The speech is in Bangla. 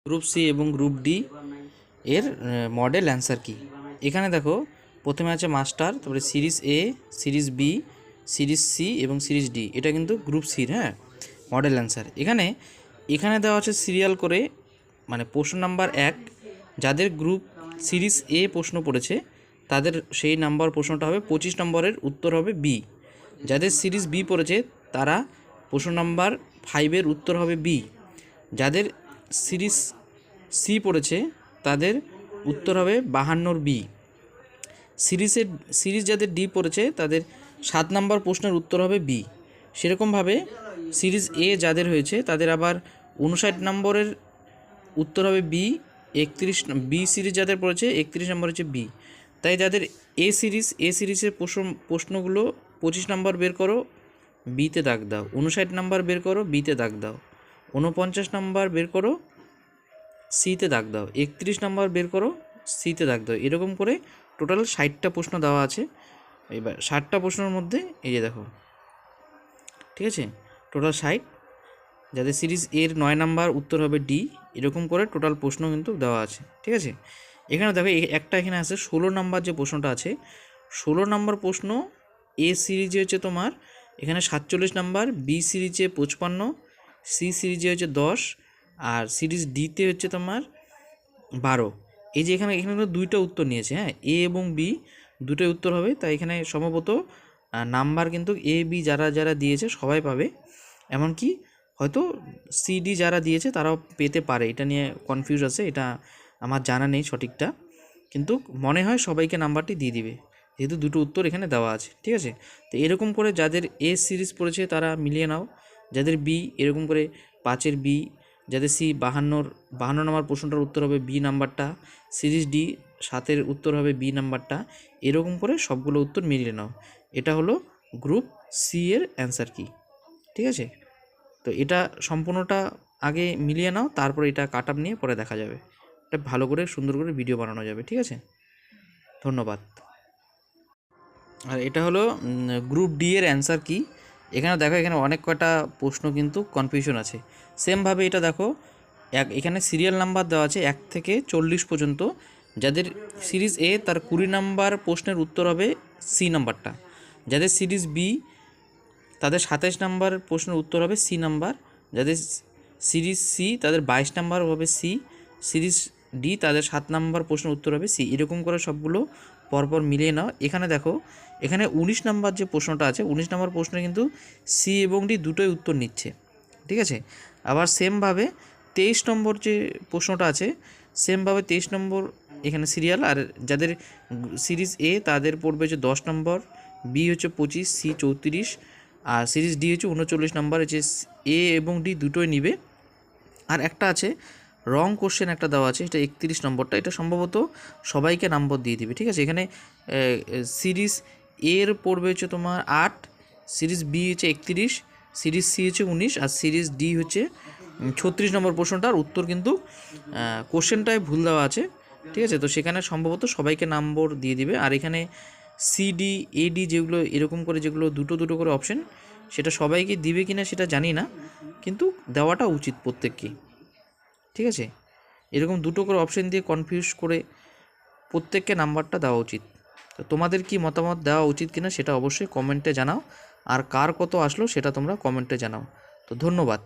গ্রুপ সি এবং গ্রুপ ডি এর মডেল অ্যান্সার কি। এখানে দেখো প্রথমে আছে মাস্টার, তারপরে সিরিজ এ, সিরিজ বি, সিরিজ সি এবং সিরিজ ডি। এটা কিন্তু গ্রুপ সির মডেল অ্যান্সার। এখানে দেওয়া আছে সিরিয়াল করে, মানে প্রশ্ন নাম্বার 1 যাদের গ্রুপ সিরিজ এ প্রশ্ন পড়েছে তাদের সেই নাম্বার প্রশ্নটা হবে 25 নম্বরের, উত্তর হবে বি। যাদের সিরিজ বি পড়েছে তারা প্রশ্ন নাম্বার 5-এর উত্তর হবে বি। যাদের সিরিজ সি পড়েছে তাদের উত্তর হবে 52 বি। সিরিজ যাদের ডি পড়েছে তাদের 7 নম্বর প্রশ্নের উত্তর হবে বি। সেরকমভাবে সিরিজ এ যাদের হয়েছে তাদের আবার 59 নম্বরের উত্তর হবে বি। 31 বি সিরিজ যাদের পড়েছে 31 নম্বর হচ্ছে বি। তাই যাদের এ সিরিজের প্রশ্নগুলো 25 নম্বর বের করো, বিতে দাগ দাও। 59 নম্বর বের করো, বিতে দাগ দাও। 49 নম্বর বের করো, সিতে দাগ দাও। 31 নম্বর বের করো, সিতে দাগ দাও। এরকম করে টোটাল 60টা প্রশ্ন দেওয়া আছে। এবার 60টা প্রশ্নের মধ্যে এই যে দেখো, ঠিক আছে, টোটাল 60। যাদের সিরিজ এর 9 নাম্বার উত্তর হবে ডি। এরকম করে টোটাল প্রশ্ন কিন্তু দেওয়া আছে, ঠিক আছে। এখানে দেখো একটা এখানে আছে 16 নাম্বার যে প্রশ্নটা আছে, 16 নাম্বার প্রশ্ন এ সিরিজে হচ্ছে তোমার এখানে 47 নাম্বার, বি সিরিজে 55, সি সিরিজে হচ্ছে 10, আর সিরিজ ডিতে হচ্ছে তোমার 12। এই যে এখানে কিন্তু দুইটা উত্তর নিয়েছে, এ এবং বি দুটোই উত্তর হবে। তাই এখানে সম্ভবত নাম্বার কিন্তু এ বি যারা যারা দিয়েছে সবাই পাবে, এমনকি হয়তো সিডি যারা দিয়েছে তারাও পেতে পারে। এটা নিয়ে কনফিউজ আছে, এটা আমার জানা নেই সঠিকটা, কিন্তু মনে হয় সবাইকে নাম্বারটি দিয়ে দিবে যেহেতু দুটো উত্তর এখানে দেওয়া আছে, ঠিক আছে। তো এরকম করে যাদের এ সিরিজ পড়েছে তারা মিলিয়ে নাও। যাদের বি এরকম করে 5-এর বি, যাদের সি 52 নম্বর প্রশ্নটার উত্তর হবে বি নাম্বারটা, সিরিজ ডি 7-এর উত্তর হবে বি নাম্বারটা। এরকম করে সবগুলো উত্তর মিলিয়ে নাও। এটা হলো গ্রুপ সি এর অ্যান্সার কি, ঠিক আছে। তো এটা সম্পূর্ণটা আগে মিলিয়ে নাও, তারপরে এটা কাট আপ নিয়ে পরে দেখা যাবে। এটা ভালো করে সুন্দর করে ভিডিও বানানো যাবে, ঠিক আছে। ধন্যবাদ। আর এটা হলো গ্রুপ ডি এর অ্যান্সার কি। এখানে দেখো এখানে অনেক কটা প্রশ্ন কিন্তু কনফিউশন আছে। সেমভাবে এটা দেখো এখানে সিরিয়াল নাম্বার দেওয়া আছে 1 থেকে 40 পর্যন্ত। যাদের সিরিজ এ তার 20 নাম্বার প্রশ্নের উত্তর হবে সি নাম্বারটা। যাদের সিরিজ বি তাদের 27 নাম্বার প্রশ্নের উত্তর হবে সি নাম্বার। যাদের সিরিজ সি তাদের 22 নাম্বার হবে সি। সিরিজ ডি তাদের 7 নাম্বার প্রশ্নের উত্তর হবে সি। এরকম করে সবগুলো পরপর মিলিয়ে নাও। এখানে দেখো এখানে 19 নাম্বার যে প্রশ্নটা আছে, 19 নাম্বার প্রশ্নে কিন্তু সি এবং ডি দুটোই উত্তর নিচ্ছে, ঠিক আছে। আবার সেমভাবে 23 নম্বর যে প্রশ্নটা আছে, সেমভাবে 23 নম্বর এখানে সিরিয়াল। আর যাদের সিরিজ এ তাদের পড়বে হচ্ছে 10 নম্বর, বি হচ্ছে 25, সি 34, আর সিরিজ ডি হচ্ছে 39 নম্বর। হচ্ছে এ এবং ডি দুটোই নিবে। আর একটা আছে রং কোশ্চেন একটা দেওয়া আছে, এটা 31 নম্বরটা। এটা সম্ভবত সবাইকে নম্বর দিয়ে দিবে, ঠিক আছে। এখানে সিরিজ এর পড়বে হচ্ছে তোমার 8, সিরিজ বি হচ্ছে 31, সিরিজ সি হচ্ছে 19, আর সিরিজ ডি হচ্ছে 36 নম্বর প্রশ্নটার উত্তর কিন্তু কোশ্চেনটায় ভুল দেওয়া আছে, ঠিক আছে। তো সেখানে সম্ভবত সবাইকে নম্বর দিয়ে দিবে। আর এখানে সিডি এডি যেগুলো এরকম করে যেগুলো দুটো দুটো করে অপশন, সেটা সবাইকে দিবে কিনা সেটা জানি না, কিন্তু দেওয়াটা উচিত প্রত্যেককেই, ঠিক আছে। এরকম দুটো করে অপশন দিয়ে কনফিউজ করে প্রত্যেককে নাম্বারটা দেওয়া উচিত। তো তোমাদের কি মতামত, দেওয়া উচিত কিনা সেটা অবশ্যই কমেন্টে জানাও। আর কার কত আসলো সেটা তোমরা কমেন্টে জানাও। তো ধন্যবাদ।